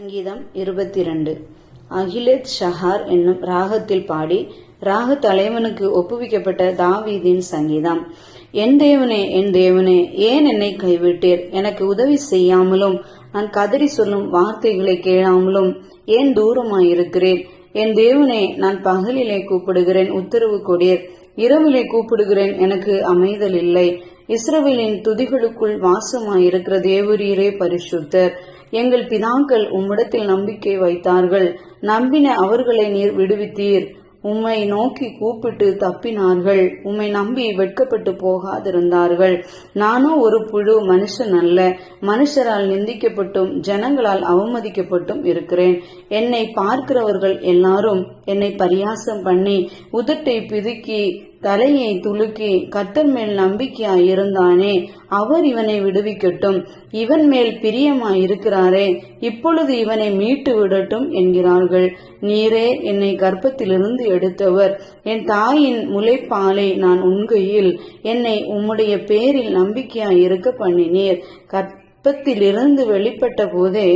சங்கீதம் 22. அகிலேத் ஷஹார் என்னும் ராகத்தில் பாடி ராக தலைவனுக்கு ஒப்புவிக்கப்பட்ட தாவீதின் சங்கீதம். என் தேவனே, ஏன் என்னை கைவிட்டீர்? எனக்கு உதவி செய்யாமலும் நான் கதறி சொல்லும் வார்த்தைகளை கேளாமலும் ஏன் தூரமாயிருக்கிறேன்? என் தேவனே, நான் பகலிலே கூப்பிடுகிறேன், உத்தரவு கொடீர். இரவிலே கூப்பிடுகிறேன், எனக்கு அமைதல் இல்லை. இஸ்ரவேலின் துதிகளுக்குள் வாசமாயிருக்கிற தேவரீரே பரிசுத்தர். எங்கள் பிதாக்கள் உம்மிடத்தில் நம்பிக்கை வைத்தார்கள். நம்பின அவர்களை நீர் விடுவித்தீர். உம்மை நோக்கி கூப்பிட்டு தப்பினார்கள். உம்மை நம்பி வெட்கப்பட்டு போகாதிருந்தார்கள். நானோ ஒரு புழு, மனுஷன் அல்ல. மனுஷரால் நிந்திக்கப்பட்டும் ஜனங்களால் அவமதிக்கப்பட்டும் இருக்கிறேன். என்னை பார்க்கிறவர்கள் எல்லாரும் என்னை பரியாசம் பண்ணி உதட்டை பிதுக்கி தலையை துலுக்கி கர்த்தர் மேல் நம்பிக்கையாயிருந்தானே, அவர் இவனை விடுவிக்கட்டும். இவன் மேல் பிரியமாயிருக்கிறாரே, இப்பொழுது இவனை மீட்டு விடட்டும் என்கிறார்கள். நீரே என்னை கர்ப்பத்திலிருந்து எடுத்தவர். என் தாயின் முலைப்பாலை நான் உண்கையில் என்னை உம்முடைய பேரில் நம்பிக்கையாயிருக்க பண்ணினீர். கர்ப்பத்திலிருந்து வெளிப்பட்ட போதே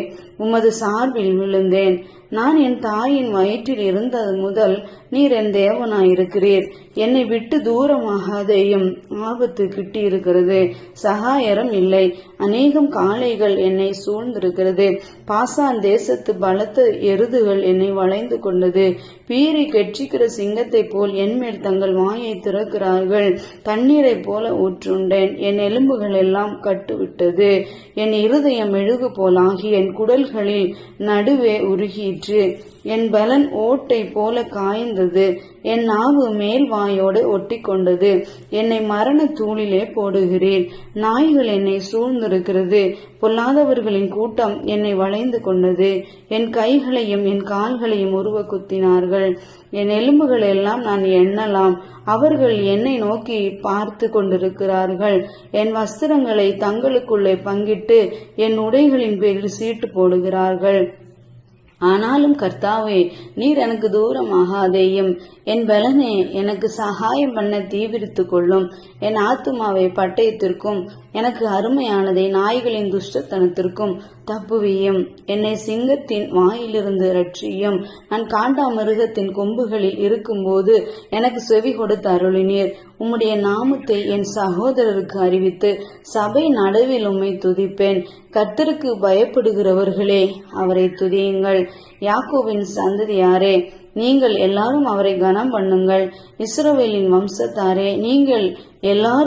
உமது சார்பில் விழுந்தேன். நான் என் தாயின் வயிற்றில் இருந்தது முதல் நீர் என் தேவனாயிருக்கிறீர். என்னை விட்டு தூரமாகாதேயும். ஆபத்து கிட்டி இருக்கிறது, சகாயரம் இல்லை. அநேகம் காளைகள் என்னை சூழ்ந்திருக்கிறது. பாசான் தேசத்து பலத்த எருதுகள் என்னை வளைந்து கொண்டது. பீறி கெட்சிக்கிற சிங்கத்தை போல் என்மேல் தங்கள் வாயை திறக்கிறார்கள். தண்ணீரை போல ஊற்றுண்டேன். என் எலும்புகள் எல்லாம் கட்டுவிட்டது. என் இருதயம் மெழுகு போலாகி என் குடல்களில் நடுவே உருகிற்று. என் பலன் ஓட்டை போல காய்ந்தது. என் நாவு மேல் வாயோடு ஒட்டி கொண்டது. என்னை மரண தூளிலே போடுகிறேன். நாய்கள் என்னை சூழ்ந்திருக்கிறது. பொல்லாதவர்களின் கூட்டம் என்னை வளைந்து கொண்டது. என் கைகளையும் என் கால்களையும் உருவ குத்தினார்கள். என் எலும்புகள் எல்லாம் நான் எண்ணலாம். அவர்கள் என்னை நோக்கி பார்த்து கொண்டிருக்கிறார்கள். என் வஸ்திரங்களை தங்களுக்குள்ளே பங்கிட்டு என் உடைகளின் பேரில் சீட்டு போடுகிறார்கள். ஆனாலும் கர்த்தாவே, நீர் எனக்கு தூரமாகாதேயும். என் பலனே, எனக்கு சகாயம் பண்ண தீவிரித்து கொள்ளும். என் ஆத்துமாவை பட்டயத்திற்கும் எனக்கு அருமையானதை நாய்களின் துஷ்டத்தனத்திற்கும் தப்புவியும். என்னை சிங்கத்தின் வாயிலிருந்து ரட்சியும். நான் காண்டாமிருகத்தின் கொம்புகளில் இருக்கும்போது எனக்கு செவி கொடுத்து அருளினீர். உம்முடைய நாமத்தை என் சகோதரருக்கு அறிவித்து சபை நடுவில் உம்மை துதிப்பேன். கர்த்தருக்கு பயப்படுகிறவர்களே, அவரை துதியுங்கள். யாக்கோபின் சந்ததியாரே, நீங்கள் எல்லாரும் அவரை கனம் பண்ணுங்கள். இஸ்ரவேலின் வம்சத்தாரே, நீங்கள் எல்லாரும்